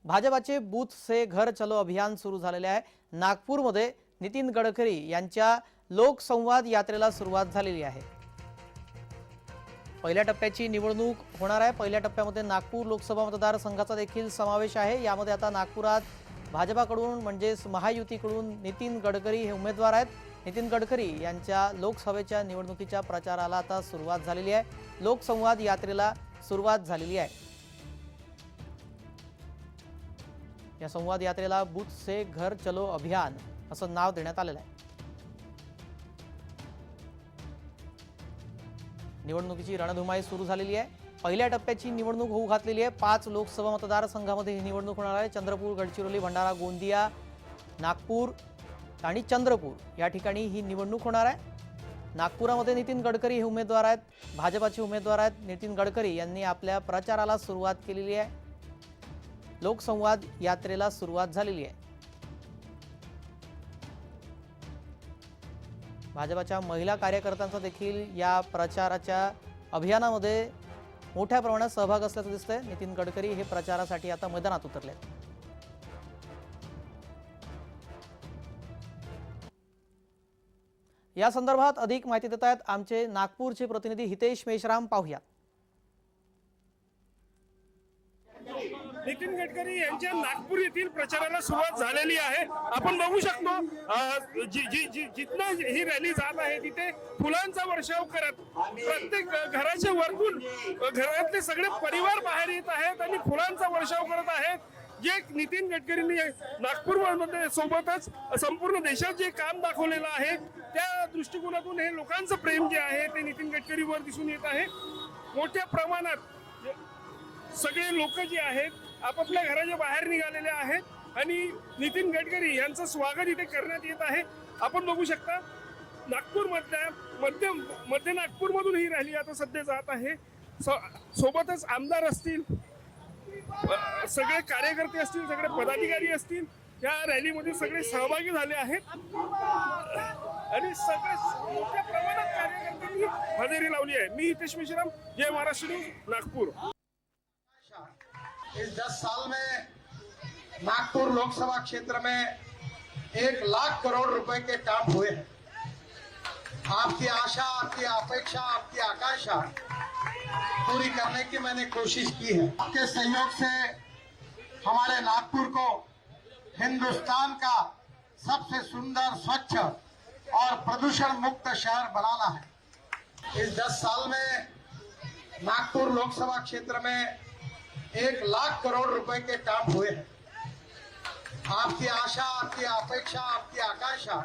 भाजपाचे बूथ से घर चलो अभियान सुरू झालेले आहे। नागपूरमध्ये नितीन गडकरी यांच्या लोकसंवाद यात्रेला सुरुवात झालेली आहे। पहिल्या टप्प्याची निवडणूक होणार आहे। पहिल्या टप्प्यामध्ये नागपूर लोकसभा मतदारसंघाचा देखील समावेश आहे। यामध्ये आता नागपुरात भाजपाकडून म्हणजे महायुतीकडून नितीन गडकरी हे उमेदवार आहेत। नितीन गडकरी यांच्या लोकसभेच्या निवडणुकीच्या प्रचाराला आता सुरुवात झालेली आहे। लोकसंवाद यात्रेला सुरुवात झालेली आहे। या संवाद यात्रेला बूथ से घर चलो अभियान असं नाव देण्यात आलेलं आहे। निवडणुकीची रणधुमाळी सुरू झालेली आहे। पहिल्या टप्प्याची निवडणूक होऊ घातलेली आहे। 5 लोकसभा मतदारसंघामध्ये ही निवडणूक होणार आहे। चंद्रपूर, गडचिरोली, भंडारा, गोंदिया, नागपूर आणि चंद्रपूर या ठिकाणी ही निवडणूक होणार आहे। नागपुरामध्ये नितीन गडकरी हे उमेदवार आहेत, भाजपाचे उमेदवार आहेत। नितीन गडकरी यांनी आपल्या प्रचाराला सुरुवात केलेली आहे। लोकसंवाद यात्रेला सुरुवात झालेली आहे। भाजपाच्या महिला कार्यकर्त्यांचा देखील या प्रचाराच्या अभियानामध्ये मोठ्या प्रमाणात सहभाग असल्याचं दिसतंय। नितीन गडकरी हे प्रचारासाठी आता मैदानात उतरले आहेत। या संदर्भात अधिक माहिती देत आहेत आमचे नागपूरचे प्रतिनिधी हितेश मेश्राम। पाहूया। नितीन गडकरी यांच्या नागपूर येथील प्रचाराला सुरुवात झालेली आहे। आपण बघू शकतो जिथनं ही रॅली जात आहे तिथे फुलांचा वर्षाव करत प्रत्येक घराच्या वरतून घरातले सगळे परिवार बाहेर येत आहेत आणि फुलांचा वर्षाव करत आहेत। जे नितीन गडकरींनी नागपूरमध्ये सोबतच संपूर्ण देशात जे काम दाखवलेलं आहे त्या दृष्टिकोनातून हे लोकांचं प्रेम जे आहे ते नितीन गडकरीवर दिसून येत आहे। मोठ्या प्रमाणात सगळे लोक जे आहेत आपापल्या घराच्या बाहेर निघालेले आहेत आणि नितीन गडकरी यांचं स्वागत इथे करण्यात येत आहे। आपण बघू शकता नागपूरमधल्या मध्य नागपूरमधून ही रॅली आता सध्या जात आहे। सोबतच आमदार असतील, सगळे कार्यकर्ते असतील, सगळे पदाधिकारी असतील, या रॅलीमध्ये सगळे सहभागी झाले आहेत आणि सगळे मोठ्या प्रमाणात कार्यकर्त्यांनी हजेरी लावली आहे। मी हितेश मेश्राम, जय महाराष्ट्र न्यूज, नागपूर। इस 10 साल में नागपुर लोकसभा क्षेत्र में 1 लाख करोड़ रुपए के काम हुए हैं। आपकी आशा, आपकी अपेक्षा, आपकी आकांक्षा पूरी करने की मैंने कोशिश की है। आपके सहयोग से हमारे नागपुर को हिंदुस्तान का सबसे सुंदर, स्वच्छ और प्रदूषण मुक्त शहर बनाना है। इस 10 साल में नागपुर लोकसभा क्षेत्र में 1 लाख करोड़ रुपए के काम हुए हैं। आपकी आशा, आपकी अपेक्षा, आपकी आकांक्षा